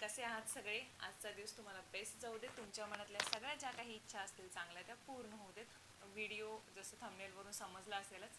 कसे आहात सगळे? आजचा दिवस तुम्हाला बेस्ट जाऊ दे. तुमच्या मनातल्या सगळ्या ज्या काही इच्छा असतील चांगल्या त्या पूर्ण होऊ देत. व्हिडिओ जसं थंबनेलवरून समजलं असेलच,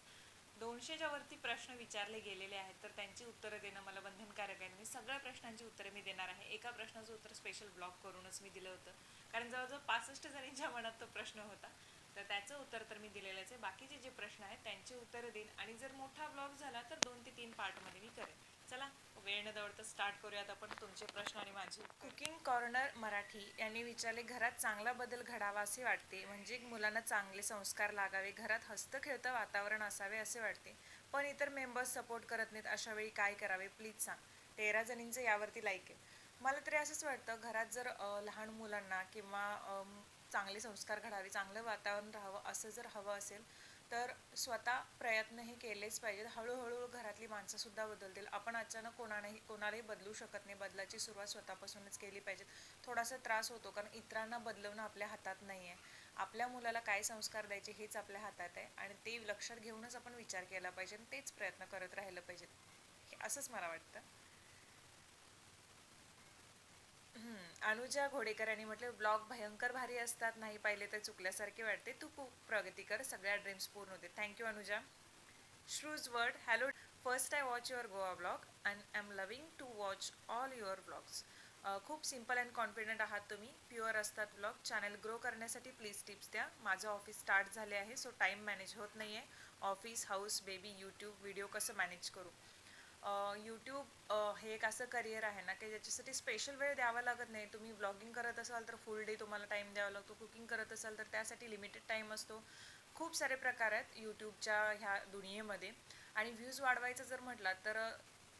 200च्या वरती प्रश्न विचारले गेलेले आहेत, तर त्यांची उत्तरं देणं मला बंधनकारक आहे. मी सगळ्या प्रश्नांची उत्तरे मी देणार आहे. एका प्रश्नाचं उत्तर स्पेशल ब्लॉग करूनच मी दिलं होतं, कारण जवळजवळ 65 जणींच्या मनात तो प्रश्न होता. तर त्याचं उत्तर तर मी दिलेलंच आहे. बाकीचे जे प्रश्न आहेत त्यांची उत्तरं देईन, आणि जर मोठा ब्लॉग झाला तर 2 ते 3 पार्टमध्ये मी करेन. चला, वेळ न दवडता स्टार्ट करूयात आपण तुमचे प्रश्न आणि माझी. कुकिंग कॉर्नर मराठी यांनी विचारले, घरात चांगला बदल घडावा असे वाटते, म्हणजे मुलांना चांगले संस्कार लागावे, घरात हस्तखेळतं वातावरण असावे असे वाटते, पण इतर मेंबर्स सपोर्ट करत नाहीत, अशा वेळी काय करावे प्लीज सांग. 13 जणींचं यावरती लाईक आहे. मला तरी असंच वाटतं, घरात जर लहान मुलांना किंवा चांगले संस्कार घडावे, चांगलं वातावरण राहावं असं जर हवं असेल तर स्वतः प्रयत्न हे केलेच पाहिजेत. हळूहळू घरातली माणसंसुद्धा बदलतील. आपण अचानक कोणालाही बदलू शकत नाही. बदलाची सुरुवात स्वतःपासूनच केली पाहिजे. थोडासा त्रास होतो, कारण इतरांना बदलवणं आपल्या हातात नाही आहे. आपल्या मुलाला काय संस्कार द्यायचे हेच आपल्या हातात आहे, आणि ते लक्षात घेऊनच आपण विचार केला पाहिजे आणि तेच प्रयत्न करत राहिलं पाहिजेत, हे असंच मला वाटतं. अनुजा घोडेकर यांनी म्हटलं, ब्लॉग भयंकर भारी असतात, नाही पाहिले तर चुकल्यासारखे वाटते, तू खूप प्रगती कर, सगळ्या ड्रीम्स पूर्ण होते. थँक्यू अनुजा. श्रूज वर्ड, hello. First I watch your Goa blog and I am loving to watch all your blogs. खूप सिम्पल अँड कॉन्फिडंट आहात तुम्ही, प्युअर असतात ब्लॉग. चॅनल ग्रो करण्यासाठी प्लीज टिप्स द्या. माझं ऑफिस स्टार्ट झाले आहे, सो टाईम मॅनेज होत नाही आहे. Office, house, baby, YouTube video कसं मॅनेज करू. यूट्यूब हे एक असं करिअर आहे ना की ज्याच्यासाठी स्पेशल वेळ द्यावा लागत नाही. तुम्ही ब्लॉगिंग करत असाल तर फुल डे तुम्हाला टाईम द्यावा लागतो. कुकिंग करत असाल तर त्यासाठी लिमिटेड टाईम असतो. खूप सारे प्रकार आहेत यूट्यूबच्या ह्या दुनियेमध्ये. आणि व्ह्यूज वाढवायचं जर म्हटलं तर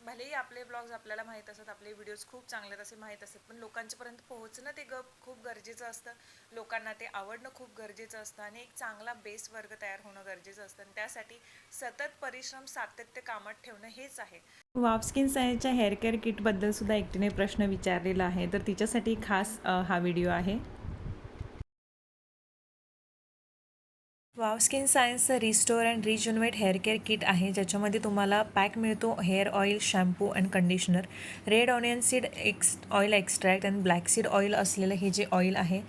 भलेही आपले ब्लॉग्स आपल्याला माहीत असतात, आपले व्हिडिओज खूप चांगले आहेत असे माहीत असतात, पण लोकांच्यापर्यंत पोहोचणं ते खूप गरजेचं असतं. लोकांना ते आवडणं खूप गरजेचं असतं, आणि एक चांगला बेस वर्ग तयार होणं गरजेचं असतं, आणि त्यासाठी सतत परिश्रम, सातत्य कामात ठेवणं हेच आहे. वाव स्किन सायन्सच्या हेअर केअर किटबद्दल सुद्धा एकटीने प्रश्न विचारलेला आहे, तर तिच्यासाठी खास हा व्हिडिओ आहे. वाव स्किन सायन्सचं restore and rejuvenate hair care kit आहे, ज्याच्यामध्ये तुम्हाला पॅक मिळतो hair oil, shampoo and conditioner, red onion seed oil extract and black seed oil असलेलं हे जे ऑइल आहे.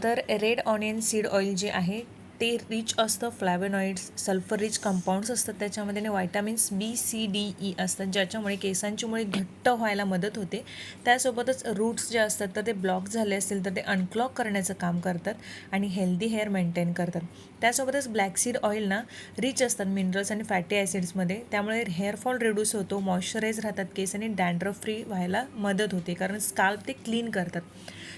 तर रेड ऑनियन सीड ऑइल जे आहे ते रिच असतं फ्लॅवोनॉइड्स, सल्फर रिच कंपाऊंड्स असतात त्याच्यामध्ये, आणि vitamins B, C, D, E असतात, ज्याच्यामुळे केसांची मुळे घट्ट व्हायला मदत होते. त्यासोबतच रूट्स जे असतात तर ते ब्लॉक झाले असतील तर ते अनक्लॉक करण्याचं काम करतात आणि हेल्दी हेअर मेंटेन करतात. त्यासोबतच ब्लॅक सीड ऑइल ना रिच असतात मिनरल्स आणि फॅटी ॲसिड्समध्ये, त्यामुळे हेअरफॉल रिड्यूस होतो, मॉइश्चराईज राहतात केस, आणि डॅन्ड्रफ फ्री व्हायला मदत होते, कारण स्काल्प ते क्लीन करतात.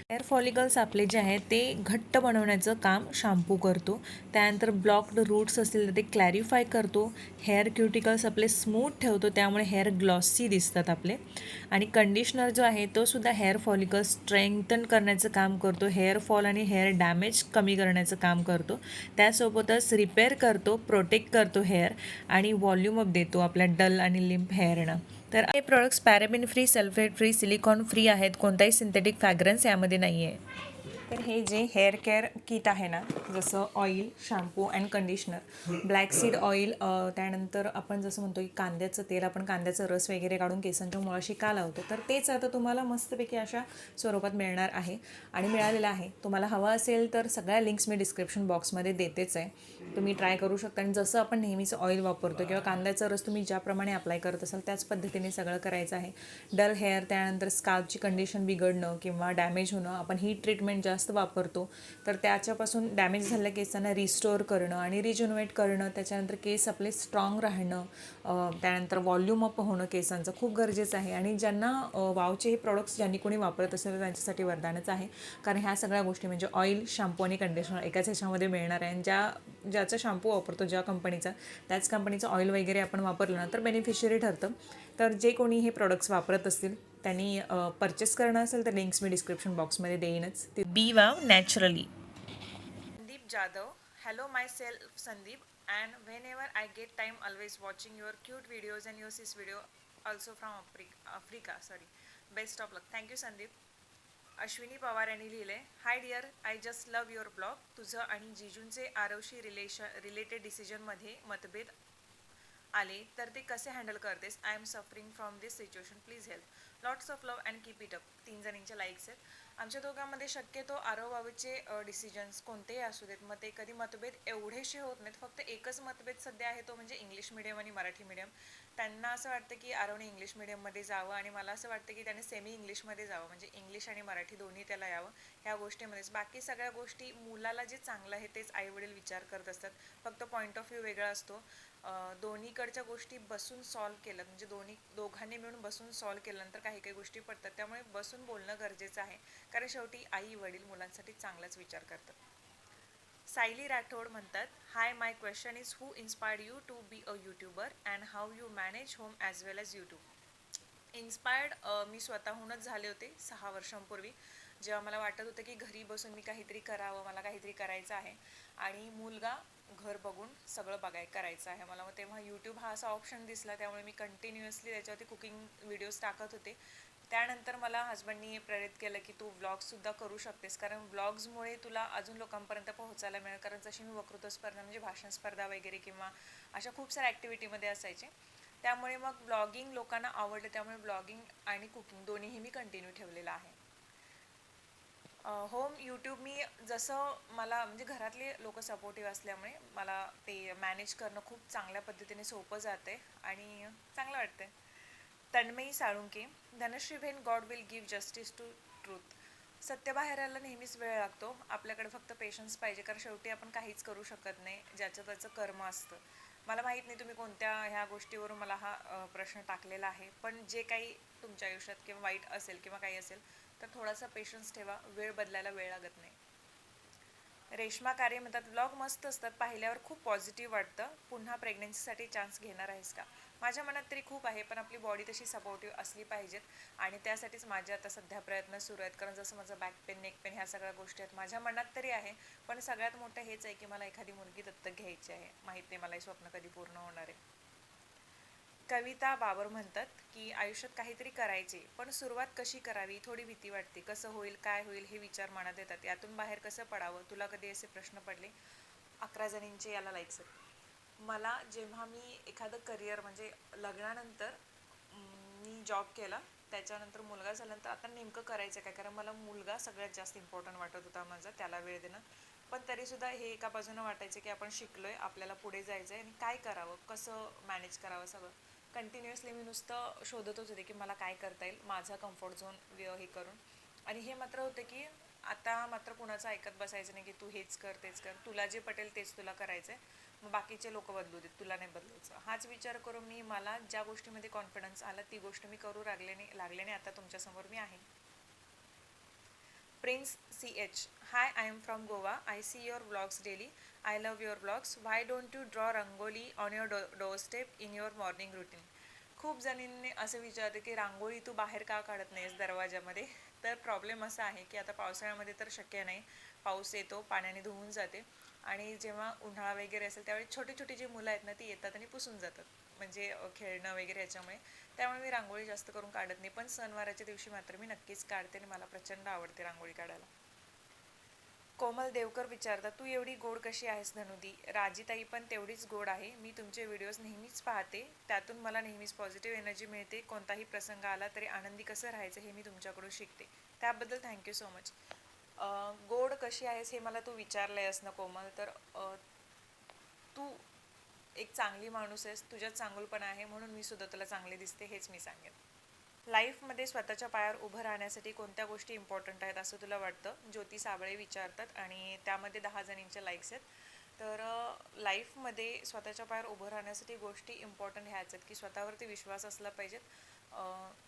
हेअर फॉलिकल्स आपले जे आहेत ते घट्ट बनवण्याचं काम शॅम्पू करतो. त्यानंतर ब्लॉक्ड रूट्स असतील तर ते क्लॅरिफाय करतो. हेअर क्युटिकल्स आपले स्मूथ ठेवतो, त्यामुळे हेअर ग्लॉसी दिसतात आपले. आणि कंडिशनर जो आहे तो सुद्धा हेअर फॉलिकल्स स्ट्रेंथन करण्याचं काम करतो, हेअर फॉल आणि हेअर डॅमेज कमी करण्याचं काम करतो. त्यासोबतच रिपेअर करतो, प्रोटेक्ट करतो हेअर, आणि व्हॉल्यूम अप देतो आपल्या डल आणि लिम्प हेअरना. तर हे products paraben free, sulphate free, silicone free आहेत. कोणताही सिंथेटिक फ्रॅग्रन्स यामध्ये नाही आहे. तर हे जे हेअर केअर किट आहे ना, जसं oil, shampoo and conditioner, black seed oil, त्यानंतर आपण जसं म्हणतो की कांद्याचं तेल, आपण कांद्याचा रस वगैरे काढून केसांच्या मुळाशी का लावतो, तर तेच आता तुम्हाला मस्तपैकी अशा स्वरूपात मिळणार आहे आणि मिळालेलं आहे. तुम्हाला हवं असेल तर सगळ्या लिंक्स मी डिस्क्रिप्शन बॉक्समध्ये देतेच आहे, तुम्ही ट्राय करू शकता. आणि जसं आपण नेहमीचं ऑइल वापरतो किंवा कांद्याचा रस तुम्ही ज्याप्रमाणे अप्लाय करत असाल त्याच पद्धतीने सगळं करायचं आहे. डल हेअर, त्यानंतर स्काल्पची कंडिशन बिघडणं किंवा डॅमेज होणं, आपण हीट ट्रीटमेंट जास्त वापरतो, तर त्याच्यापासून डॅमेज झालेल्या केसांना रिस्टोअर करणं आणि रिज्युनवेट करणं, त्याच्यानंतर केस आपले स्ट्रॉंग राहणं, त्यानंतर व्हॉल्यूम अप होणं केसांचं खूप गरजेचं आहे. आणि ज्यांना वावचे हे प्रोडक्ट्स ज्यांनी कोणी वापरत असेल तर त्यांच्यासाठी वरदानच आहे, कारण ह्या सगळ्या गोष्टी म्हणजे ऑइल, शॅम्पू आणि कंडिशनर एकाच ह्याच्यामध्ये मिळणार आहे. आणि ज्याचा शॅम्पू वापरतो ज्या कंपनीचा, त्याच कंपनीचं ऑइल वगैरे आपण वापरलं ना तर बेनिफिशियरी ठरतं. तर जे कोणी हे प्रोडक्ट्स वापरत असतील त्यांनी परचेस करणं असेल तर लिंक्स मी डिस्क्रिप्शन बॉक्समध्ये देईनच. Be wow naturally. Sandeep Jadhav, hello my self Sandeep, and when ever I get time always watching your cute videos and your sis video also from Africa sorry, best of luck. Thank you Sandeep. Ashwini Pawar यांनी लिहिले, hi dear, I just love your blog. तुझं आणि जिजूंचे आरवशी related डिसिजनमध्ये मतभेद आले तर ते कसे handle करतेस. I am suffering from this situation, please help. Lots of love and keep it up. 3 जणींचे लाईक्स आहेत. आमच्या दोघांमध्ये शक्यतो आरोबाबाचे डिसिजन्स कोणतेही असू देत, मग ते कधी मतभेद एवढेसे होत नाहीत. फक्त एकच मतभेद सध्या आहे, तो म्हणजे इंग्लिश मिडियम आणि मराठी मिडियम. त्यांना असं वाटतं की आरवने इंग्लिश मिडियममध्ये जावं आणि मला असं वाटतं की त्याने सेमी इंग्लिशमध्ये जावं, म्हणजे इंग्लिश आणि मराठी दोन्ही त्याला यावं. ह्या गोष्टीमध्येच बाकी सगळ्या गोष्टी मुलाला जे चांगलं आहे तेच आईवडील विचार करत असतात. फक्त पॉईंट ऑफ व्ह्यू वेगळा असतो. दोन्हीकडच्या गोष्टी बसून सॉल्व्ह केलं, म्हणजे दोघांनी मिळून बसून सॉल्व्ह केल्यानंतर काही काही गोष्टी पडतात. त्यामुळे बसून बोलणं गरजेचं आहे, कारण शेवटी आई वडील मुलांसाठी चांगलाच विचार करतात. सायली राठोड म्हणतात, hi, my question is who inspired you to be a YouTuber and how you manage home as well as YouTube. Inspired मी स्वतःहूनच झाले होते 6 वर्षांपूर्वी, जेव्हा मला वाटत होतं की घरी बसून मी काहीतरी करावं, मला काहीतरी करायचं आहे आणि मुलगा घर बघून सगळं करायचं आहे मला. मग तेव्हा यूट्यूब हा असा ऑप्शन दिसला, त्यामुळे मी कंटिन्युअसली त्याच्यावरती कुकिंग व्हिडिओज टाकत होते. त्यानंतर मला हजबंडनी प्रेरित केलं की तू व्लॉग्ससुद्धा करू शकतेस, कारण व्लॉग्समुळे तुला अजून लोकांपर्यंत पोहोचायला मिळेल. कारण जशी मी वक्तृत्व स्पर्धा म्हणजे भाषण स्पर्धा वगैरे किंवा अशा खूप साऱ्या ॲक्टिव्हिटीमध्ये असायचे, त्यामुळे मग ब्लॉगिंग लोकांना आवडलं. त्यामुळे ब्लॉगिंग आणि कुकिंग दोन्हीही मी कंटिन्यू ठेवलेलं आहे. होम यूट्यूब मी जसं मला म्हणजे घरातले लोक सपोर्टिव्ह असल्यामुळे मला ते मॅनेज करणं खूप चांगल्या पद्धतीने सोपं जाते आणि चांगलं वाटतं. तन्मयी साळुंके, धनश्री भेन, God will give justice to truth. सत्य बाहेर यायला नेहमीच वेळ लागतो, आपल्याकडे फक्त पेशन्स पाहिजे, कारण शेवटी आपण काहीच करू शकत नाही, ज्याचं त्याचं कर्म असतं. मला माहीत नाही तुम्ही कोणत्या ह्या गोष्टीवरून मला हा प्रश्न टाकलेला आहे, पण जे काही तुमच्या आयुष्यात किंवा वाईट असेल किंवा काही असेल तर थोडासा पेशन्स ठेवा, वेळ बदलायला वेळ लागत नाही. रेश्मा कार्य म्हणतात, ब्लॉग मस्त असतात, पाहिल्यावर खूप पॉझिटिव्ह वाटतं. पुन्हा प्रेग्नन्सीसाठी चान्स घेणार आहेस का? माझ्या मनात तरी खूप आहे, पण आपली बॉडी तशी सपोर्टिव्ह असली पाहिजेत आणि त्यासाठीच माझे आता सध्या प्रयत्न सुरू आहेत. कारण जसं माझं बॅक पेन, नेक पेन ह्या सगळ्या गोष्टी आहेत माझ्या मनात तरी आहे, पण सगळ्यात मोठं हेच आहे की मला एखादी मुलगी दत्तक घ्यायची आहे. माहीत नाही मला हे स्वप्न कधी पूर्ण होणार आहे. कविता बाबर म्हणतात की आयुष्यात काहीतरी करायचे, पण सुरुवात कशी करावी, थोडी भीती वाटते. कसं होईल, काय होईल हे विचार मनात येतात. यातून बाहेर कसं पडावं? तुला कधी असे प्रश्न पडले? 11 जणींचे याला लाईक्स आहेत. मला जेव्हा मी एखादं करिअर म्हणजे लग्नानंतर मी जॉब केला, त्याच्यानंतर मुलगा झाल्यानंतर आता नेमकं करायचं काय, कारण मला मुलगा सगळ्यात जास्त इम्पॉर्टंट वाटत होता माझा, त्याला वेळ देणं. पण तरीसुद्धा हे एका बाजूनं वाटायचं की आपण शिकलोय, आपल्याला पुढे जायचं आहे आणि काय करावं, कसं मॅनेज करावं सगळं. कंटिन्युअसली मी नुसतं शोधतच होते की मला काय करता येईल माझा कम्फर्ट झोन हे करून. आणि हे मात्र होतं की आता मात्र कुणाचं ऐकत बसायचं नाही की तू हेच कर तेच कर, तुला जे पटेल तेच तुला करायचं आहे, मग बाकीचे लोक बदलू देत, तुला नाही बदलायचं. हाच विचार करून मी मला ज्या गोष्टीमध्ये कॉन्फिडन्स आला ती गोष्ट मी करू लागल्याने आता तुमच्यासमोर मी आहे. Prince C H, hi, I am from Goa, I see your vlogs daily, I love your vlogs, why don't you draw rangoli on your door step in your morning routine. खूप जणींनी असं विचारते की रांगोळी तू बाहेर का काढत नाहीस दरवाजामध्ये. तर प्रॉब्लेम असा आहे की आता पावसाळ्यामध्ये तर शक्य नाही, पाऊस येतो, पाण्याने धुवून जाते आणि जेव्हा उन्हाळा वगैरे असेल त्यावेळी छोटी छोटी जी मुलं आहेत ना ती येतात आणि पुसून जातात, म्हणजे खेळणं वगैरे याच्यामुळे. त्यामुळे मी रांगोळी जास्त करून काढत नाही, पण सणवाराच्या दिवशी मात्र मी नक्कीच काढते आणि मला प्रचंड आवडते रांगोळी काढायला. कोमल देवकर विचारतात, तू एवढी गोड कशी आहेस धनुदी? राजीताई पण तेवढीच गोड आहे. मी तुमचे व्हिडिओज नेहमीच पाहते, त्यातून मला नेहमीच पॉझिटिव्ह एनर्जी मिळते. कोणताही प्रसंग आला तरी आनंदी कसं राहायचं हे मी तुमच्याकडून शिकते, त्याबद्दल थँक्यू सो मच. गोड कशी आहेस हे मला तू विचारलं आहेस ना कोमल, तर तू एक चांगली माणूस आहेस, तुझ्यात चांगुलपणा आहे, म्हणून मी सुद्धा तुला चांगले दिसते हेच मी सांगेन. लाईफमध्ये स्वतःच्या पायावर उभं राहण्यासाठी कोणत्या गोष्टी इम्पॉर्टंट आहेत असं तुला वाटतं? ज्योती साबळे विचारतात आणि त्यामध्ये 10 जणींच्या लाईक्स आहेत. तर लाईफमध्ये स्वतःच्या पायावर उभं राहण्यासाठी गोष्टी इम्पॉर्टंट ह्याच आहेत की स्वतःवरती विश्वास असला पाहिजेत,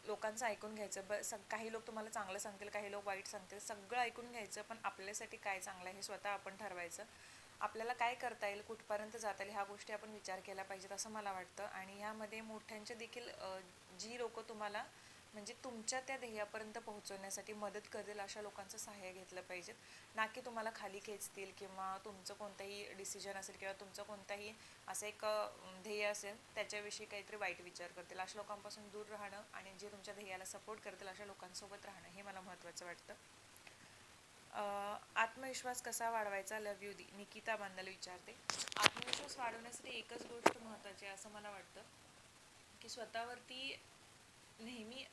लोकांचं ऐकून घ्यायचं. काही लोक तुम्हाला चांगलं सांगतील, काही लोक वाईट सांगतील, सगळं ऐकून घ्यायचं, पण आपल्यासाठी काय चांगलं आहे हे स्वतः आपण ठरवायचं. आपल्याला काय करता येईल, कुठपर्यंत जाता येईल ह्या गोष्टी आपण विचार केला पाहिजेत असं मला वाटतं. आणि ह्यामध्ये मोठ्यांचे देखील जी लोक तुम्हाला म्हणजे तुमच्या त्या ध्येयापर्यंत पोहोचवण्यासाठी मदत करतील अशा लोकांचं सहाय्य घेतलं पाहिजेत, ना की तुम्हाला खाली खेचतील किंवा तुमचं कोणताही डिसिजन असेल किंवा तुमचं कोणताही असं एक ध्येय असेल त्याच्याविषयी काहीतरी वाईट विचार करतील. अशा लोकांपासून दूर राहणं आणि जे तुमच्या ध्येयाला सपोर्ट करतील अशा लोकांसोबत राहणं हे मला महत्त्वाचं वाटतं. आत्मविश्वास कसा वाढवायचा, लव यू दी, निकिता बांदल विचारते. आत्मविश्वास वाढवण्यासाठी एकच गोष्ट महत्त्वाची आहे असं मला वाटतं की स्वतःवरती नेहमी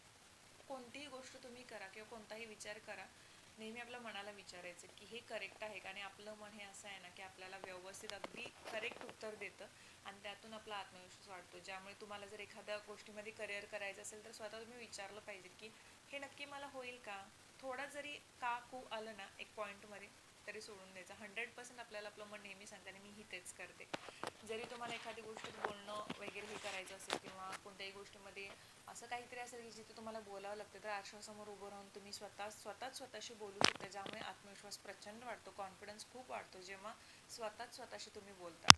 कोणतीही गोष्ट तुम्ही करा किंवा कोणताही विचार करा, नेहमी आपल्या मनाला विचारायचं की हे करेक्ट आहे का. आणि आपलं मन हे असं आहे ना की आपल्याला व्यवस्थित अगदी करेक्ट उत्तर देतं आणि त्यातून आपला आत्मविश्वास वाढतो. ज्यामुळे तुम्हाला जर एखाद्या गोष्टीमध्ये करिअर करायचं असेल तर स्वतः तुम्ही विचारलं पाहिजे की हे नक्की मला होईल का. थोडा जरी का कू आलं ना एक पॉईंटमध्ये तरी सोडून द्यायचं. 100% आपल्याला आपलं मन नेहमी सांगते आणि मीही तेच करते. जरी तुम्हाला एखादी गोष्टीत बोलणं वगैरे हे करायचं असेल किंवा कोणत्याही गोष्टीमध्ये असं काहीतरी असेल की जिथे तुम्हाला बोलावं लागतं, तर आरशासमोर उभं राहून तुम्ही स्वतःशी बोलू शकता. ज्यामुळे आत्मविश्वास प्रचंड वाढतो, कॉन्फिडन्स खूप वाढतो जेव्हा स्वतःशी तुम्ही बोलता.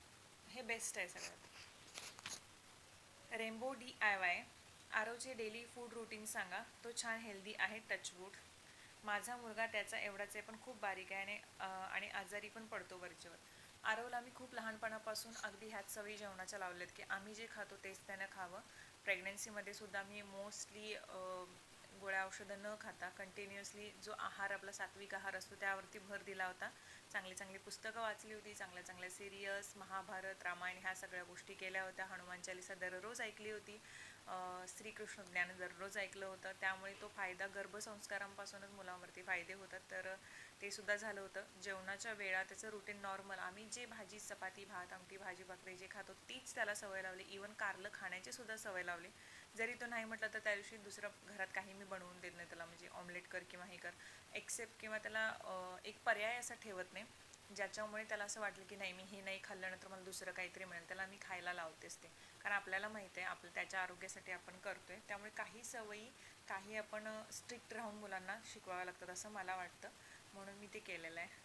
हे बेस्ट आहे सगळ्यात. रेनबो DIY, आरोचे डेली फूड रुटीन सांगा. तो छान हेल्दी आहे, टचवूड. माझा मुलगा त्याचा एवढाच आहे पण खूप बारीक आहे आणि आजारी पण पडतो वरचेवर. आरवला मी खूप लहानपणापासून अगदी ह्याच सवयी जेवणाच्या लावल्यात की आम्ही जे खातो तेच त्यानं खावं. प्रेग्नन्सीमध्ये सुद्धा मी मोस्टली गोळ्या औषधं न खाता कंटिन्युअसली जो आहार आपला सात्विक आहार असतो त्यावरती भर दिला होता. चांगली चांगली पुस्तकं वाचली होती, चांगल्या चांगल्या सिरियल्स, महाभारत, रामायण ह्या सगळ्या गोष्टी केल्या होत्या. हनुमान चालीसा दररोज ऐकली होती. श्रीकृष्ण ज्ञान दररोज ऐकलं होतं. त्यामुळे तो फायदा गर्भसंस्कारांपासूनच मुलांवरती फायदे होतात. तर ते सुद्धा झालं होतं. जेवणाच्या वेळा त्याचं रुटीन नॉर्मल, आम्ही जे भाजी चपाती भात आमटी भाजी भाकरी जे खातो तीच त्याला सवय लावली. इवन कारलं खाण्याची सुद्धा सवय लावली. जरी तो नाही म्हटलं तर त्या दिवशी दुसरं घरात काही मी बनवून देत नाही त्याला, म्हणजे ऑमलेट कर किंवा हे कर एक्सेप्ट, किंवा त्याला एक पर्याय असा ठेवत नाही ज्याच्यामुळे त्याला असं वाटलं की नाही मी हे नाही खाल्ल्यानंतर मला दुसरं काहीतरी मिळेल. त्याला मी खायला लावतेच ते, कारण आपल्याला माहिती आहे आपलं त्याच्या आरोग्यासाठी आपण करतोय. त्यामुळे काही सवयी काही आपण स्ट्रिक्ट राहून मुलांना शिकवाव्या लागतात असं मला वाटतं. म्हणून मी ते केलेलं आहे.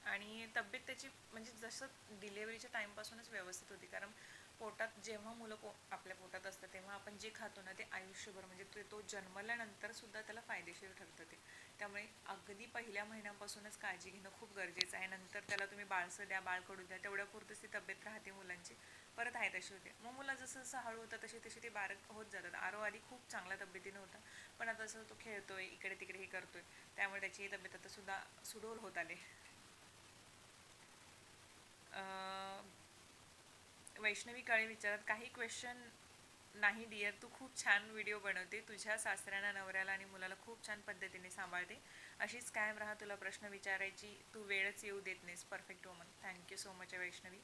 आणि तब्येत त्याची म्हणजे जसं डिलेवरीच्या टाईमपासूनच व्यवस्थित होती. कारण पोटात जेव्हा मुलं आपल्या पोटात असतं तेव्हा आपण जे खातो ना ते आयुष्यभर, म्हणजे तो जन्मल्यानंतर सुद्धा त्याला फायदेशीर ठरतं ते. त्यामुळे अगदी पहिल्या महिन्यांपासूनच काळजी घेणं खूप गरजेचं आहे. नंतर त्याला तुम्ही बाळसं द्या, बाळकडू द्या, तेवढ्यापुरतीच ती तब्येत राहते मुलांची. परत आहे तशी होते. मग मुलं जसं जसं हळू होतं तशी तशी ते बारक होत जातात. आरो आधी खूप चांगल्या तब्येतीनं होता, पण आता जसं तो खेळतोय इकडे तिकडे हे करतोय त्यामुळे त्याची तब्येत आता सुद्धा सुडोल होत आले. वैष्णवी काळे विचारत, काही क्वेश्चन नाही डिअर, तू खूप छान व्हिडिओ बनवते. तुझ्या सासऱ्यांना, नवऱ्याला आणि मुलाला खूप छान पद्धतीने सांभाळते. अशीच कायम राहा. तुला प्रश्न विचारायची तू वेळच येऊ देत नाहीस. Perfect woman. Thank you so much Vaishnavi.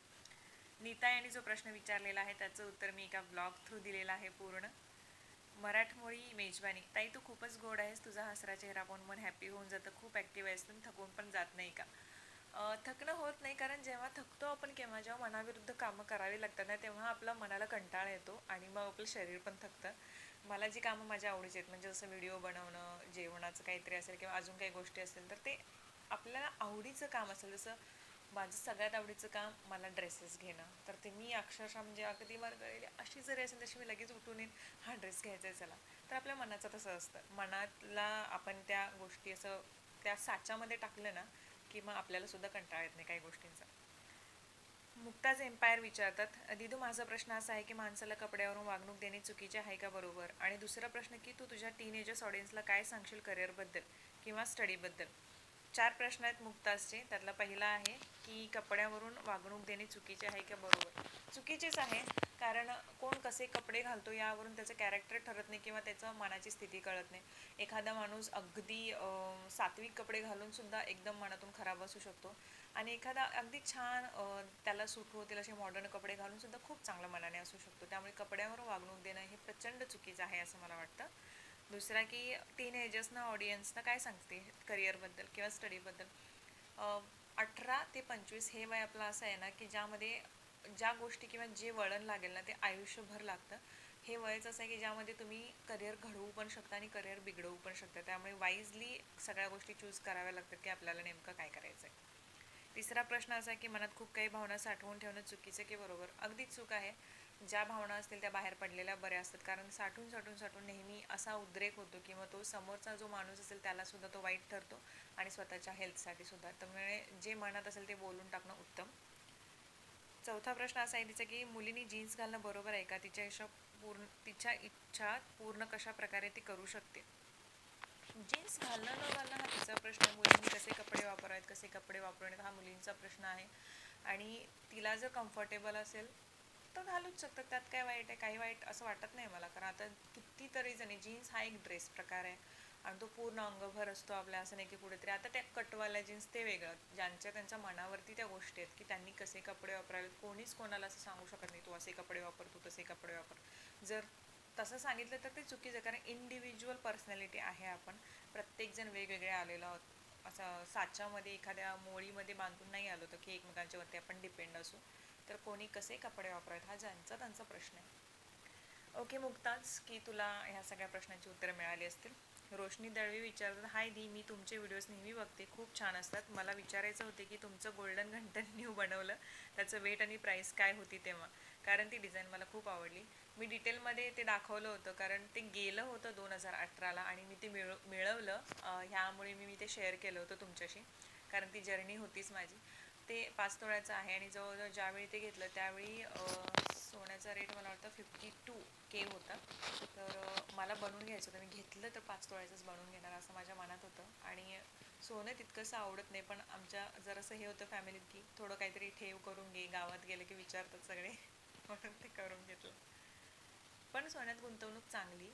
Neeta यांनी जो प्रश्न विचारलेला आहे त्याचं उत्तर मी एका ब्लॉग थ्रू दिलेलं आहे पूर्ण. मराठमोळी मेजवानी, ताई तू खूपच गोड आहेस. तुझा हसरा चेहरा पाहून मन हॅपी होऊन जातं. खूप ॲक्टिव्ह आहेस तुम्ही, थकून पण जात नाही का. थकणं होत नाही, कारण जेव्हा थकतो आपण केव्हा जेव्हा मनाविरुद्ध कामं करावी लागतात ना तेव्हा आपला मनाला कंटाळा येतो आणि मग आपलं शरीर पण थकतं. मला जी कामं माझ्या आवडीची आहेत म्हणजे जसं व्हिडिओ बनवणं, जेवणाचं काहीतरी असेल किंवा अजून काही गोष्टी असतील तर ते आपल्याला आवडीचं काम असेल. जसं माझं सगळ्यात आवडीचं काम मला ड्रेसेस घेणं, तर ते मी अक्षरशः म्हणजे अगदी मार्ग अशी जरी असेल तशी मी लगेच उठून येईन, हा ड्रेस घ्यायचा आहे चला. तर आपल्या मनाचं तसं असतं. मनातला आपण त्या गोष्टी असं त्या साच्यामध्ये टाकलं ना की मग आपल्याला सुद्धा कंटाळा येत नाही काही गोष्टींचा. मुक्ताज एम्पायर विचारतात, दिदू माझा प्रश्न असा आहे की माणसाला कपड्यावरून वागणूक देणे चुकीचे आहे का बरोबर. आणि दुसरा प्रश्न की तू तुझ्या टीनेजर्स ऑडियन्सला काय सांगशील करिअरबद्दल किंवा स्टडीबद्दल. 4 प्रश्न आहेत मुक्ताजचे. त्यातला पहिला आहे की कपड्यावरून वागणूक देणे चुकीचे आहे का बरोबर. चुकीचेच आहे, कारण कोण कसे कपडे घालतो यावरून त्याचं कॅरेक्टर ठरत नाही किंवा त्याचं मनाची स्थिती कळत नाही. एखादा माणूस अगदी सात्विक कपडे घालून सुद्धा एकदम मनातून खराब असू शकतो आणि एखादा अगदी छान त्याला सूट होतील असे मॉडर्न कपडे घालून सुद्धा खूप चांगल्या मनाने असू शकतो. त्यामुळे कपड्यावर वागणूक देणं हे प्रचंड चुकीचं आहे असं मला वाटतं. दुसरा की टीनेजर्सना ऑडियन्सना काय सांगते करिअरबद्दल किंवा स्टडीबद्दल. 18 ते 25 हे वय आपलं असं आहे ना की ज्यामध्ये ज्या गोष्टी किंवा जे वळण लागेल ना ते आयुष्यभर लागतं. हे वयच असं आहे की ज्यामध्ये तुम्ही करिअर घडवू पण शकता आणि करिअर बिघडवू पण शकता. त्यामुळे वाईजली सगळ्या गोष्टी चूज कराव्या लागतात की आपल्याला नेमकं काय करायचं आहे. तिसरा प्रश्न असा आहे की मनात खूप काही भावना साठवून ठेवणं चुकीचं की बरोबर. अगदीच चूक आहे. ज्या भावना असतील त्या बाहेर पडलेल्या बऱ्या असतात, कारण साठून साठून साठून नेहमी असा उद्रेक होतो किंवा तो समोरचा जो माणूस असेल त्याला सुद्धा तो वाईट ठरतो आणि स्वतःच्या हेल्थसाठी सुद्धा. त्यामुळे जे मनात असेल ते बोलून टाकणं उत्तम. चौथा प्रश्न असा आहे तिचा की मुलींनी जीन्स घालणं बरोबर आहे का. तिच्या इच्छा पूर्ण कशा प्रकारे ती करू शकते. जीन्स घालणं न घालणं हा तिचा प्रश्न आहे. मुलींनी कसे कपडे वापरावेत कसे कपडे वापरू नयेत हा मुलींचा प्रश्न आहे. आणि तिला जर कम्फर्टेबल असेल तर घालूच शकतात, त्यात काय वाईट आहे? काही वाईट असं वाटत नाही मला, कारण आता कितीतरी जणी, जीन्स हा एक ड्रेस प्रकार आहे आणि तो पूर्ण अंगभर असतो आपल्या, असं नाही की कुठेतरी. आता त्या कटवाल्या जीन्स ते वेगळं, ज्यांच्या त्यांच्या मनावरती त्या गोष्टी आहेत की त्यांनी कसे कपडे वापरावेत. कोणीच कोणाला असं सांगू शकत नाही तू असे कपडे वापर, तू तसे कपडे वापर. जर तसं सांगितलं तर ते चुकीचं आहे, कारण इंडिव्हिज्युअल पर्सनॅलिटी आहे आपण. प्रत्येकजण वेगवेगळे आलेलो आहोत. असं साच्यामध्ये एखाद्या मोळीमध्ये बांधून नाही आलो तर की एकमेकांच्यावरती आपण डिपेंड असू. तर कोणी कसे कपडे वापरावेत हा ज्यांचा त्यांचा प्रश्न आहे. ओके मुक्ताज, की तुला ह्या सगळ्या प्रश्नांची उत्तरं मिळाली असतील. रोशनी दळवी विचारतात, हाय दी, मी तुमचे व्हिडिओज नेहमी बघते, खूप छान असतात. मला विचारायचं होते की तुमचं गोल्डन घंटन न्यू बनवलं, त्याचं वेट आणि प्राईस काय होती तेव्हा, कारण ती डिझाईन मला खूप आवडली. मी डिटेलमध्ये ते दाखवलं होतं, कारण ते गेलं होतं 2018ला आणि मी ते मिळवलं. ह्यामुळे मी ते शेअर केलं होतं तुमच्याशी, कारण ती जर्नी होतीच माझी. ते 5 तोळ्याचं आहे आणि जवळजवळ ज्यावेळी ते घेतलं त्यावेळी सोन्याचा रेट मला वाटतं 52K होता. तर मला बनवून घ्यायचं होतं. मी घेतलं तर 5 तोळ्याचंच बनवून घेणार असं माझ्या मनात होतं. आणि सोनं तितकंसं आवडत नाही, पण आमच्या जरासं हे होतं फॅमिलीत की थोडं काहीतरी ठेव करून घे, गावात गेलं की विचारतात सगळे म्हणून ते करून घेतलं. पण सोन्यात गुंतवणूक चांगली.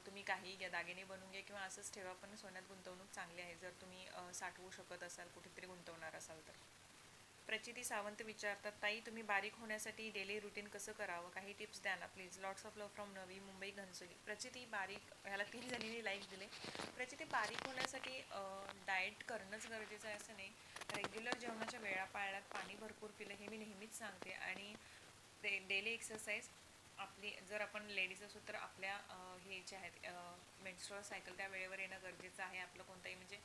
तुम्ही काही घ्या, दागिने बनवून घ्या किंवा असंच ठेवा, पण सोन्यात गुंतवणूक चांगली आहे जर तुम्ही साठवू शकत असाल, कुठेतरी गुंतवणार असाल तर. प्रचिती सावंत विचारतात, ताई तुम्ही बारीक होण्यासाठी डेली रुटीन कसं करावं, काही टिप्स द्या ना please. Lots of love from Navi Mumbai Ghansoli. प्रचिती बारीक, ह्याला 3 जणींनी लाईक दिले. प्रचिती बारीक होण्यासाठी डाएट करणंच गरजेचं आहे असं नाही. रेग्युलर जेवणाच्या वेळा पाळल्यात, पाणी भरपूर पिलं हे मी नेहमीच सांगते. आणि डेली एक्सरसाइज आपली, जर आपण लेडीज असू तर आपल्या हे जे आहेत मेन्स्ट्रुअल सायकल त्या वेळेवर येणं गरजेचं आहे. आपलं कोणताही म्हणजे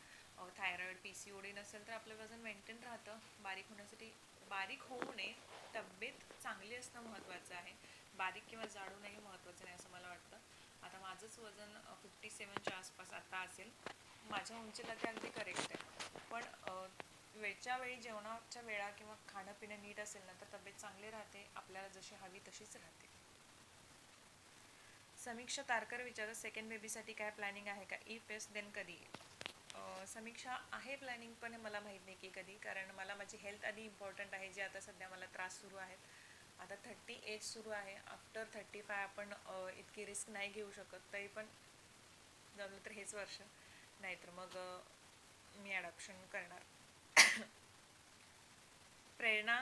थायरॉईड, PCOD नसेल तर आपलं वजन मेंटेन राहतं. बारीक होण्यासाठी, बारीक होऊ नये, तब्येत चांगली असणं महत्त्वाचं आहे. बारीक किंवा जाडू नाही महत्त्वाचं नाही असं मला वाटतं. आता माझंच वजन 57च्या आसपास आता असेल. माझ्या उंचीला ते अगदी करेक्ट आहे. पण वेळच्या वेळी जेवणाच्या वेळा किंवा खाणं पिणं नीट असेल ना तर तब्येत चांगली राहते, आपल्याला जशी हवी तशीच राहते. समीक्षा तारकर विचारत, सेकंड बेबीसाठी काय प्लॅनिंग आहे का? इफ येस देन कधी? समीक्षा, आहे प्लॅनिंग, पण मला माहीत नाही की कधी, कारण मला माझी हेल्थ आधी इम्पॉर्टंट आहे, जे आता सध्या मला त्रास सुरू आहेत. आता 30 एज सुरू आहे. आफ्टर 35 आपण इतकी रिस्क नाही घेऊ शकत. तरी पण जमलं तर हेच वर्ष, नाहीतर मग मी ॲडॉप्शन करणार. प्रेरणा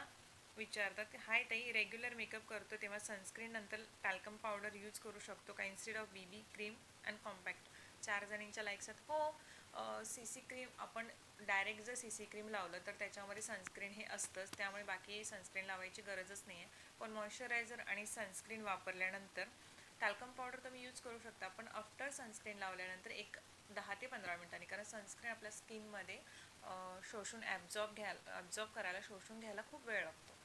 विचारतात, हाय ताई, रेग्युलर मेकअप करतो तेव्हा सनस्क्रीन नंतर टॅल्कम पावडर यूज करू शकतो का instead of BB cream and compact? 4 जणींच्या लाईक्स आहेत. हो, CC क्रीम आपण डायरेक्ट जर CC क्रीम लावलं तर त्याच्यामध्ये सनस्क्रीन हे असतंच, त्यामुळे बाकी सनस्क्रीन लावायची गरजच नाही आहे. पण मॉइश्चरायझर आणि सनस्क्रीन वापरल्यानंतर टॅल्कम पावडर तुम्ही यूज करू शकता, पण आफ्टर सनस्क्रीन लावल्यानंतर एक 10 ते 15 मिनिटांनी, कारण सनस्क्रीन आपल्या स्किनमध्ये शोषून ॲब्झॉर्ब करायला, शोषून घ्यायला खूप वेळ लागतो.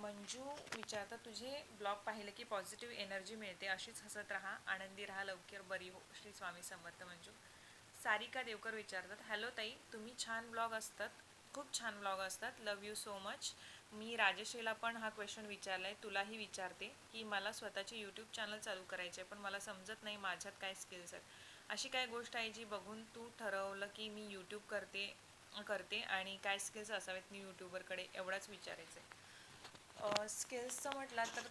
मंजू विचारतात, तुझे ब्लॉग पाहिलं की पॉझिटिव्ह एनर्जी मिळते, अशीच हसत राहा, आनंदी राहा, लवकर बरी हो, श्री स्वामी समर्थ. मंजू. सारिका देवकर विचारतात, हॅलो ताई, तुम्ही छान ब्लॉग असतात, खूप छान ब्लॉग असतात, लव यू सो मच. मी राजश्रीला पण हा क्वेश्चन विचारला आहे, तुलाही विचारते की मला स्वतःचे यूट्यूब चॅनल चालू करायचे, पण मला समजत नाही माझ्यात काय स्किल्स आहेत. अशी काय गोष्ट आहे जी बघून तू ठरवलं की मी यूट्यूब करते आणि काय स्किल्स असावेत मी यूट्यूबरकडे, एवढाच विचारायचं आहे. स्किल्सचं म्हटलं तर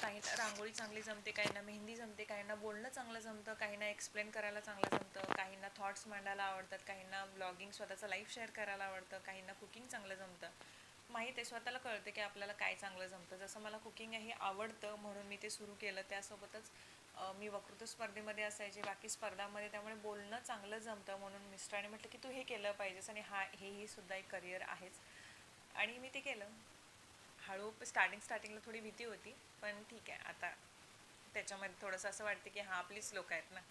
काहींना रांगोळी चांगली जमते, काहींना मेहंदी जमते, काहींना बोलणं चांगलं जमतं, काहींना एक्सप्लेन करायला चांगलं जमतं, काहींना थॉट्स मांडायला आवडतात, काहींना ब्लॉगिंग स्वतःचं लाईफ शेअर करायला आवडतं, काहींना कुकिंग चांगलं जमतं. माहीत आहे, स्वतःला कळतं की आपल्याला काय चांगलं जमतं. जसं मला कुकिंग हे आवडतं म्हणून मी ते सुरू केलं. त्यासोबतच मी वक्तृत्व स्पर्धेमध्ये असायचे, बाकी स्पर्धांमध्ये, त्यामुळे बोलणं चांगलं जमतं. म्हणून मिस्टरांनी म्हटलं की तू हे केलं पाहिजेस आणि हेही सुद्धा एक करिअर आहेच, आणि मी ते केलं. स्टार्टिंगला थोडी भीती होती, पण ठीक आहे, आता त्याच्यामध्ये थोडंसं असं वाटतं की आपलीच लोक आहेत ना.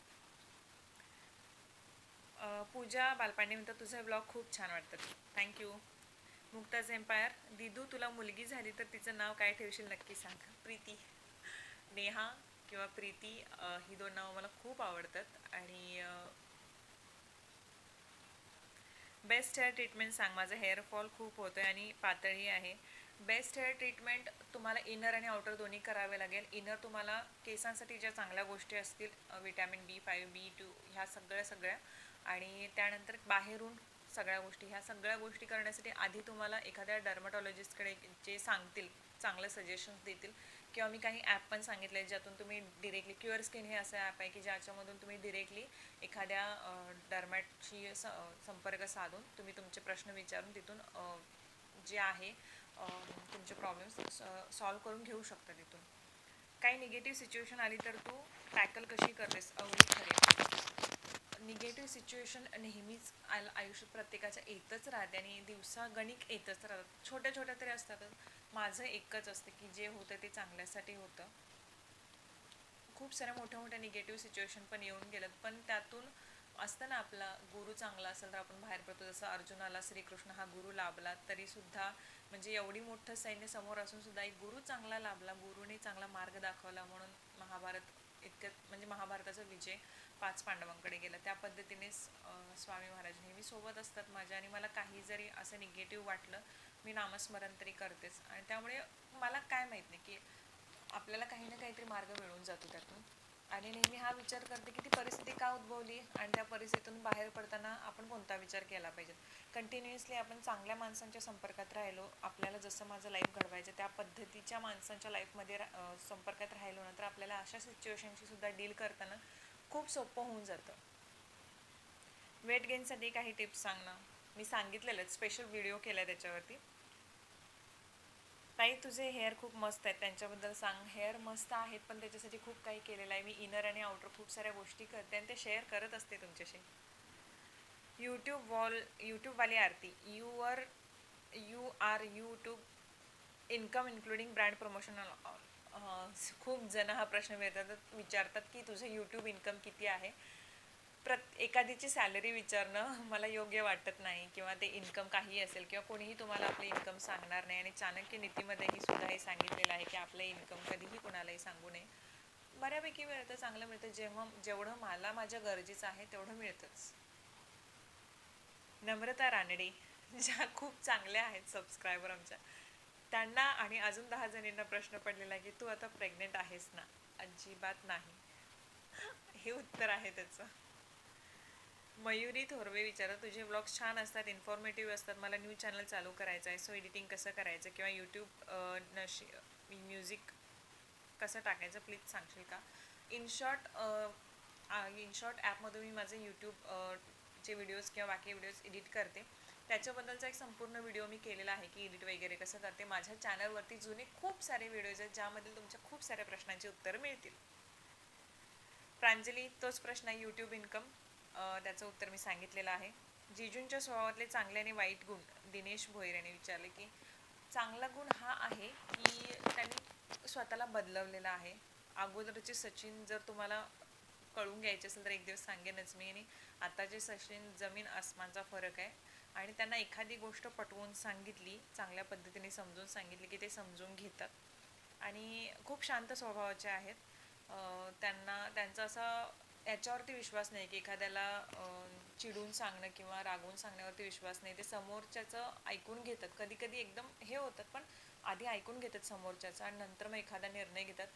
पूजा बालपांडे म्हणतात, तुझे ब्लॉग खूप छान वाटतात, थँक्यू. मुक्ताज एम्पायर, दिदू तुला मुलगी झाली तर तिचं नाव काय ठेवशील नक्की सांग. प्रीती, नेहा किंवा प्रीती, ही 2 नावं मला खूप आवडतात. आणि बेस्ट हेअर ट्रीटमेंट सांग, माझं हेअरफॉल खूप होतो आहे आणि पातळी आहे. बेस्ट हेअर ट्रीटमेंट तुम्हाला इनर आणि आउटर दोन्ही करावे लागेल. इनर तुम्हाला केसांसाठी ज्या चांगल्या गोष्टी असतील, विटॅमिन B5, B2, ह्या सगळ्या, आणि त्यानंतर बाहेरून सगळ्या गोष्टी, ह्या सगळ्या गोष्टी करण्यासाठी आधी तुम्हाला एखाद्या डर्मटॉलॉजिस्टकडे, जे सांगतील चांगलं सजेशन्स देतील, किंवा मी काही ॲप पण सांगितले ज्यातून तुम्ही डिरेक्टली क्युअर स्किन हे असं ॲप आहे की ज्याच्यामधून तुम्ही डिरेक्टली एखाद्या डर्मॅटशी संपर्क साधून तुम्ही तुमचे प्रश्न विचारून तिथून जे आहे तुमचे प्रॉब्लेम्स सॉल्व करून घेऊ शकता तिथून. काही निगेटिव्ह सिच्युएशन आली तर तू टॅकल कशी करतेस? अवनी खरे. निगेटिव्ह सिच्युएशन नेहमीच आयुष्यात प्रत्येकाच्या येतच राहते आणि दिवसागणिक येतच राहतात, छोट्या छोट्या तरी असतातच. माझं एकच असतं की जे होतं ते चांगल्यासाठी होतं. खूप साऱ्या मोठ्या मोठ्या निगेटिव्ह सिच्युएशन पण येऊन गेलं, पण त्यातून असतं ना, आपला गुरु चांगला असेल तर आपण बाहेर पडतो. जसं अर्जुनाला श्रीकृष्ण हा गुरु लाभला तरीसुद्धा, म्हणजे एवढी मोठं सैन्य समोर असून सुद्धा एक गुरु चांगला लाभला, गुरुने चांगला मार्ग दाखवला, म्हणून महाभारत इतकं म्हणजे महाभारताचा विजय 5 पांडवांकडे गेला. त्या पद्धतीनेच स्वामी महाराज नेहमी सोबत असतात माझ्या, आणि मला काही जरी असं निगेटिव्ह वाटलं मी नामस्मरण तरी करतेच. आणि त्यामुळे मला काय माहीत नाही की आपल्याला काही ना काहीतरी मार्ग मिळून जातो त्यातून. आणि नेहमी हा विचार करते की ती परिस्थिती का उद्भवली आणि त्या परिस्थितीतून बाहेर पडताना आपण कोणता विचार केला पाहिजे. कंटिन्युअसली आपण चांगल्या माणसांच्या संपर्कात राहिलो, आपल्याला जसं माझं लाईफ घडवायचं त्या पद्धतीच्या माणसांच्या लाईफमध्ये संपर्कात राहिलो ना, तर आपल्याला अशा सिच्युएशनशी सुद्धा डील करताना खूप सोपं होऊन जातं. वेट गेनसाठी काही टिप्स सांग ना. मी सांगितलेलं, स्पेशल व्हिडिओ केला त्याच्यावरती. ताई तुझे हेअर खूप मस्त आहेत, त्यांच्याबद्दल सांग. हेअर मस्त आहेत पण त्याच्यासाठी खूप काही केलेलं आहे मी. इनर आणि आउटर खूप साऱ्या गोष्टी करते आणि ते शेअर करत असते तुमच्याशी. यूट्यूबवाली Aarti, you are YouTube income including brand promotion. खूप जण हा प्रश्न विचारतात की तुझं यूट्यूब इन्कम किती आहे. एखादीची सॅलरी विचारणं मला योग्य वाटत नाही, किंवा ते इन्कम काही असेल, किंवा कोणीही तुम्हाला आपले इन्कम सांगणार नाही. आणि चाणक्य नीतीमध्येही सुद्धा हे सांगितलेलं आहे की आपलं इन्कम कधीही कोणालाही सांगू नये. बऱ्यापैकी मिळतं, चांगलं मिळतं, जेवढं मला माझ्या गरजेचं आहे तेवढं मिळतंच. नम्रता रानडे, ज्या खूप चांगल्या आहेत सबस्क्रायबर आमच्या, त्यांना आणि अजून 10 जणींना प्रश्न पडलेला आहे की तू आता प्रेग्नेंट आहेस ना? अजिबात नाही, हे उत्तर आहे त्याचं. मयुरी थोरवे विचारत, तुझे ब्लॉग्स छान असतात, इन्फॉर्मेटिव्ह असतात. मला न्यूज चॅनल चालू करायचं आहे, सो एडिटिंग कसं करायचं किंवा यूट्यूब म्युझिक कसं टाकायचं प्लीज सांगशील का? इन शॉर्ट ॲपमधून मी माझे यूट्यूब चे व्हिडिओज किंवा बाकी व्हिडिओज एडिट करते. त्याच्याबद्दलचा एक संपूर्ण व्हिडिओ मी केलेला आहे की एडिट वगैरे कसं करते. माझ्या चॅनलवरती जुने खूप सारे व्हिडिओज आहेत ज्यामधील तुमच्या खूप साऱ्या प्रश्नांची उत्तरं मिळतील. प्रांजली, तोच प्रश्न आहे यूट्यूब इन्कम, त्याचं उत्तर मी सांगितलेलं आहे. जिजूंच्या स्वभावातले चांगले आणि वाईट गुण, दिनेश भोईरेने विचारले की चांगला गुण हा आहे की त्यांनी स्वतःला बदलवलेला आहे. अगोदरचे सचिन जर तुम्हाला कळून घ्यायचे असेल तर एक दिवस सांगेनच मी. आणि आताचे सचिन जमीन आसमानचा फरक आहे. आणि त्यांना एखादी गोष्ट पटवून सांगितली, चांगल्या पद्धतीने समजून सांगितली की ते समजून घेतात आणि खूप शांत स्वभावाचे आहेत. त्यांना त्यांचा असा याच्यावरती विश्वास नाही की एखाद्याला चिडून सांगणं किंवा रागवून सांगण्यावरती विश्वास नाही. ते समोरच्याचं ऐकून घेतात, कधी कधी एकदम हे होतात, पण आधी ऐकून घेतात समोरच्याचं आणि नंतर मग एखादा निर्णय घेतात.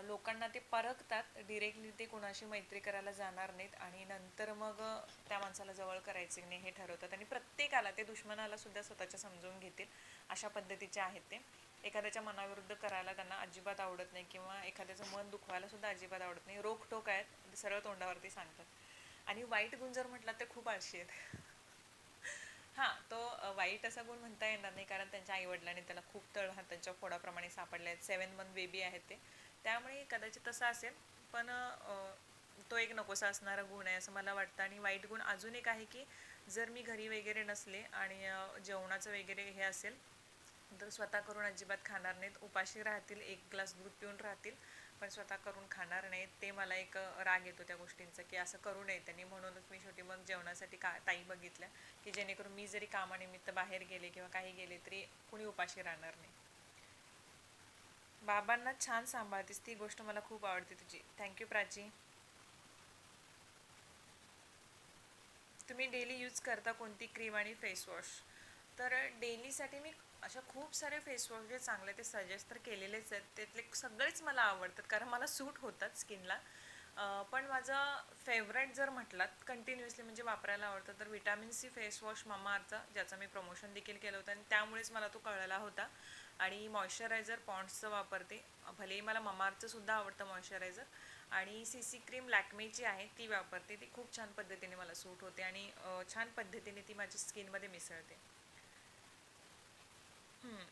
लोकांना ते परखतात, डिरेक्टली ते कोणाशी मैत्री करायला जाणार नाहीत आणि नंतर मग त्या माणसाला जवळ करायचे नाही हे ठरवतात. आणि प्रत्येकाला, ते दुश्मनाला सुद्धा स्वतःच्या समजून घेतील अशा पद्धतीचे आहेत ते. एखाद्याच्या मनाविरुद्ध करायला त्यांना अजिबात आवडत नाही, किंवा एखाद्याचं मन दुखवायला सुद्धा अजिबात आवडत नाही. रोखटोक आहेत, सरळ तोंडावरती सांगतात. आणि वाईट गुण जर म्हटलं तर खूप आळशी आहेत. हां, तो वाईट असा गुण म्हणता येणार नाही, कारण त्यांच्या आईवडिलांनी त्याला खूप त्यांच्या फोडाप्रमाणे सापडले आहेत. 7 मंथ बेबी आहेत ते, त्यामुळे कदाचित तसं असेल. पण तो एक नकोसा असणारा गुण आहे असं मला वाटतं. आणि वाईट गुण अजून एक आहे की जर मी घरी वगैरे नसले आणि जेवणाचं वगैरे हे असेल तर स्वतः करून अजिबात खाणार नाहीत. उपाशी राहतील, 1 ग्लास दूध पिऊन राहतील, पण स्वतः करून खाणार नाहीत. ते मला एक राग येतो त्या गोष्टींचा की असं करू नये त्यांनी. म्हणूनच मी शेवटी मग जेवणासाठी ताई बघितल्या की जेणेकरून मी जरी कामानिमित्त बाहेर गेले किंवा काही गेले तरी कुणी उपाशी राहणार नाही. बाबांना छान सांभाळतेस, ती गोष्ट मला खूप आवडते तुझी. थँक्यू प्राची. तुम्ही डेली यूज करता कोणती क्रीम आणि फेसवॉश? तर डेलीसाठी मी अशा खूप सारे फेसवॉश जे चांगले ते सजेस्ट तर केलेलेच आहेत. त्यातले सगळेच मला आवडतात कारण मला सूट होतात स्किनला. पण माझं फेवरेट जर म्हटलात कंटिन्युअसली म्हणजे वापरायला आवडतं तर विटॅमिन सी फेस वॉश मामाअर्थचा, ज्याचं मी प्रमोशन देखील केलं होतं आणि त्यामुळेच मला तो कळला होता. आणि मॉइश्चरायझर पॉन्ड्सचं वापरते. भलेही मला मामाअर्थचं सुद्धा आवडतं मॉइश्चरायझर. आणि सी सी क्रीम लॅक्मेची आहे ती वापरते. ती खूप छान पद्धतीने मला सूट होते आणि छान पद्धतीने ती माझी स्किनमध्ये मिसळते.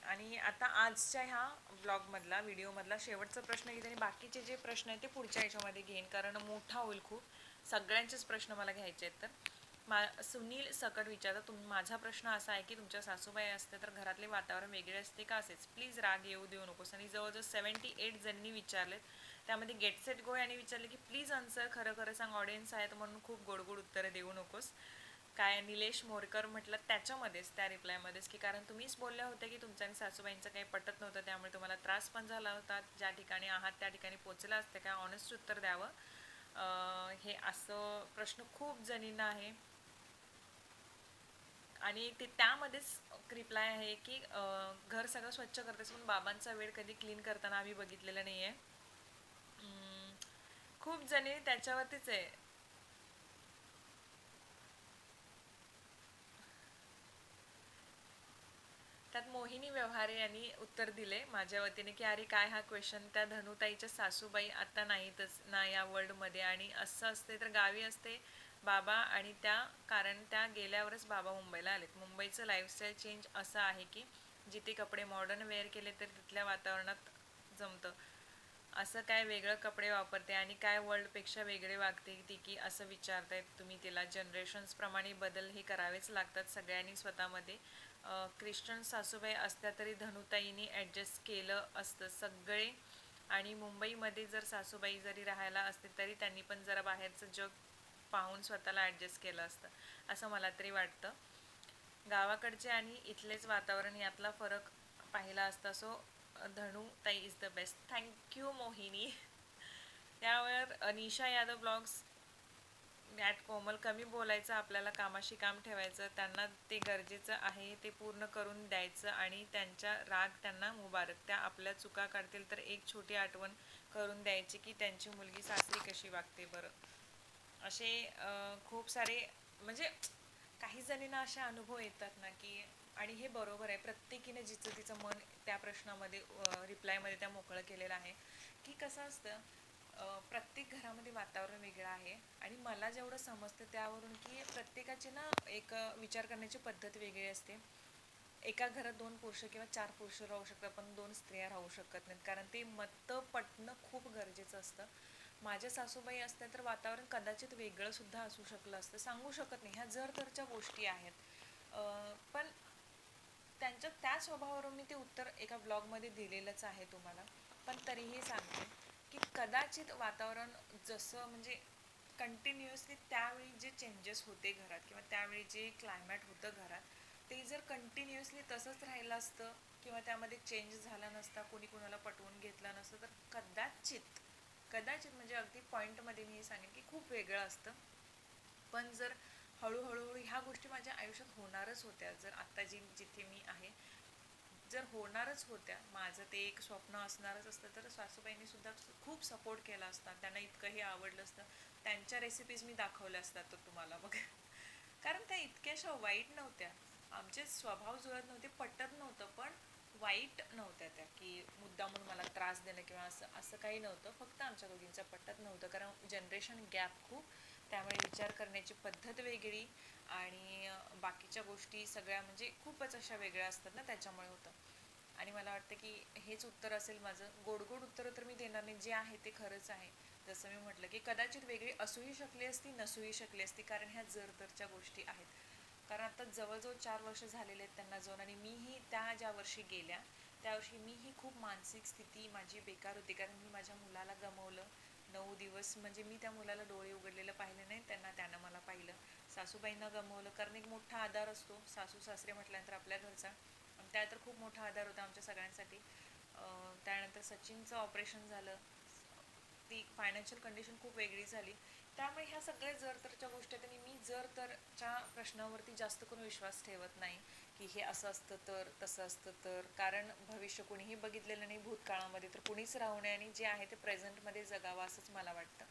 आणि आता आजच्या ह्या व्लॉगमधला व्हिडिओमधला शेवटचा प्रश्न घेते आणि बाकीचे जे प्रश्न आहेत ते पुढच्या ह्याच्यामध्ये घेईन, कारण मोठा होईल खूप. सगळ्यांचेच प्रश्न मला घ्यायचे आहेत. तर सुनील सकट विचारता, माझा प्रश्न असा आहे की तुमच्या सासूबाई असते तर घरातले वातावरण वेगळे असते का असेच? प्लीज राग येऊ देऊ नकोस. आणि जवळजवळ 78 जणांनी विचारलेत. त्यामध्ये गेट सेट गो यांनी विचारले की प्लीज आन्सर, खरं खरं सांग, ऑडियन्स आहेत म्हणून खूप गोड गोड उत्तरं देऊ नकोस. काय निलेश मोरकर म्हटलं त्याच्यामध्येच, त्या रिप्लायमध्येच, की कारण तुम्हीच बोलल्या होत्या की तुमच्या आणि सासूबाईंचं काही पटत नव्हतं, त्यामुळे तुम्हाला त्रास पण झाला होता. ज्या ठिकाणी आहात त्या ठिकाणी पोचला असते, काय ऑनेस्ट उत्तर द्यावं. हे असं प्रश्न खूप जणींना आहे. आणि ते त्यामध्येच रिप्लाय आहे की घर सगळं स्वच्छ करतेस पण बाबांचा वेळ कधी क्लीन करताना आम्ही बघितलेलं नाही आहे. खूप जणी त्याच्यावरतीच आहे. त्यात मोहिनी व्यवहारे यांनी उत्तर दिले माझ्या वतीने की अरे काय हा क्वेश्चन, त्या धनुताईच्या सासूबाई आता नाहीतच ना या वर्ल्डमध्ये, आणि असं असते तर गावी असते बाबा, आणि त्या कारण त्या गेल्यावरच बाबा मुंबईला आलेत. मुंबईचं लाईफस्टाईल चेंज असं आहे की जिथे कपडे मॉडर्न वेअर केले तर तिथल्या वातावरणात जमतं. असं काय वेगळं कपडे वापरते आणि काय वर्ल्डपेक्षा वेगळे वागते ती की असं विचारतायत तुम्ही तिला. जनरेशन्सप्रमाणे बदल हे करावेच लागतात सगळ्यांनी स्वतःमध्ये. ख्रिश्चन सासूबाई असत्या तरी धनुताईंनी ॲडजस्ट केलं असतं सगळे. आणि मुंबईमध्ये जर सासूबाई जरी राहायला असते तरी त्यांनी पण जरा बाहेरचं जग पाहून स्वतःला ॲडजस्ट केलं असतं असं मला तरी वाटतं. गावाकडचे आणि इथलेच वातावरण यातला फरक पाहिला असता. सो धनू ताई इज द बेस्ट. थँक्यू मोहिनी. त्यावर निशा यादव ब्लॉग्स ॲट कोमल, कमी बोलायचं, आपल्याला कामाशी काम ठेवायचं, त्यांना ते गरजेचं आहे ते पूर्ण करून द्यायचं आणि त्यांच्या राग त्यांना मुबारक. त्या आपल्या चुका काढतील तर एक छोटी आठवण करून द्यायची की त्यांची मुलगी सासरी कशी वागते बरं. असे खूप सारे म्हणजे काही जणींना असे अनुभव येतात ना की, आणि हे बरोबर आहे, प्रत्येकीने जिचं तिचं मन त्या प्रश्नामध्ये रिप्लायमध्ये त्या मोकळं केलेलं आहे की कसं असतं. प्रत्येक घरामध्ये वातावरण वेगळं आहे आणि मला जेवढं समजतं त्यावरून की प्रत्येकाची ना एक विचार करण्याची पद्धत वेगळी असते. एका घरात 2 पुरुष किंवा 4 पुरुष राहू शकतात पण 2 स्त्रिया राहू शकत नाहीत, कारण ते मतं पटणं खूप गरजेचं असतं. माझ्या सासूबाई असत्या तर वातावरण कदाचित वेगळं सुद्धा असू शकलं असतं, सांगू शकत नाही, ह्या जर तरच्या गोष्टी आहेत. पण त्यांच्या त्या स्वभावावरून मी ते उत्तर एका ब्लॉगमध्ये दिलेलंच आहे तुम्हाला. पण तरीही सांगते की कदाचित वातावरण जसं म्हणजे कंटिन्युअसली त्यावेळी जे चेंजेस होते घरात किंवा त्यावेळी जे क्लायमॅट होतं घरात, ते जर कंटिन्युअसली तसंच राहिलं असतं किंवा त्यामध्ये चेंज झाला नसता, कोणी कोणाला पटवून घेतलं नसतं, तर कदाचित कदाचित म्हणजे अगदी पॉईंटमध्ये मी हे सांगेन की खूप वेगळं असतं. पण जर हळूहळू ह्या गोष्टी माझ्या आयुष्यात होणारच होत्या, जर आत्ता जिथे मी आहे जर होणारच होत्या, माझं ते एक स्वप्न असणारच असतं, तर सासूबाईंनी सुद्धा खूप सपोर्ट केला असता, त्यांना इतकंही आवडलं असतं, त्यांच्या रेसिपीज मी दाखवल्या असतात तर तुम्हाला मग. कारण त्या इतक्याशा वाईट नव्हत्या. आमचे स्वभाव जुळत नव्हते, पटत नव्हतं, पण वाईट नव्हत्या त्या की मुद्दामून मला त्रास देणं किंवा असं असं काही नव्हतं. फक्त आमच्या दोघींचं पटत नव्हतं कारण जनरेशन गॅप खूप, त्यामुळे विचार करण्याची पद्धत वेगळी आणि बाकीच्या गोष्टी सगळ्या म्हणजे खूपच अशा वेगळ्या असतात ना, त्याच्यामुळे होतं. आणि मला वाटतं की हेच उत्तर असेल माझं. गोड गोड उत्तरं तर मी देणार नाही, जे आहे ते खरंच आहे. जसं मी म्हटलं की कदाचित वेगळी असूही शकली असती, नसूही शकली असती, कारण ह्या जर तरच्या गोष्टी आहेत. कारण आता जवळजवळ 4 वर्ष झालेले आहेत त्यांना जाऊन, आणि मीही त्या ज्या वर्षी गेल्या त्या वर्षी मीही खूप मानसिक स्थिती माझी बेकार होती, कारण मी माझ्या मुलाला गमावलं. 9 दिवस म्हणजे मी त्या मुलाला डोळे उघडलेलं पाहिलं नाही, त्यांना त्यानं मला पाहिलं. सासूबाईंना गमावलं, कारण एक मोठा आधार असतो सासू सासरे म्हटल्यानंतर आपल्या घरचा, आणि त्या तर खूप मोठा आधार होता आमच्या सगळ्यांसाठी. त्यानंतर सचिनचं ऑपरेशन झालं, ती फायनान्शियल कंडिशन खूप वेगळी झाली. त्यामुळे ह्या सगळ्या जर तरच्या गोष्टी आहेत आणि मी जर तरच्या प्रश्नावरती जास्त करून विश्वास ठेवत नाही की हे असं असतं तर तसं असतं तर, कारण भविष्य कुणीही बघितलेलं नाही, भूतकाळामध्ये तर कुणीच राहू नये आणि जे आहे ते प्रेझेंटमध्ये जगावं असंच मला वाटतं.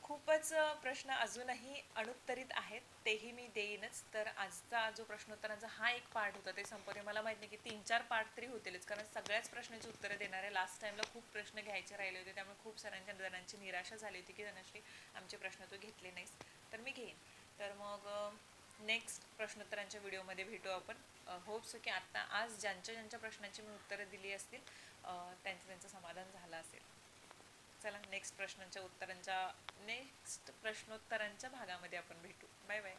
खूपच प्रश्न अजूनही अनुत्तरित आहेत, तेही मी देईनच. तर आजचा जो प्रश्नोत्तरांचा हा एक पार्ट होता ते संपवते. मला माहिती नाही की 3-4 पार्ट तरी होतीलच, कारण सगळ्याच प्रश्नाची उत्तरं देणार आहे. लास्ट टाईमला खूप प्रश्न घ्यायचे राहिले होते, त्यामुळे खूप साऱ्यांच्या जणांची निराशा झाली होती की धनश्री आमचे प्रश्न तू घेतले नाहीस. तर मी घेईन. तर मग नेक्स्ट प्रश्नोत्तरांच्या व्हिडिओमध्ये भेटू आपण. होप्स की आता आज ज्यांच्या ज्यांच्या प्रश्नांची मी उत्तरं दिली असतील त्यांचं त्यांचं समाधान झालं असेल. चला नेक्स्ट प्रश्नांच्या उत्तरांच्या नेक्स्ट प्रश्नोत्तरांच्या भागामध्ये आपण भेटू. Bye bye.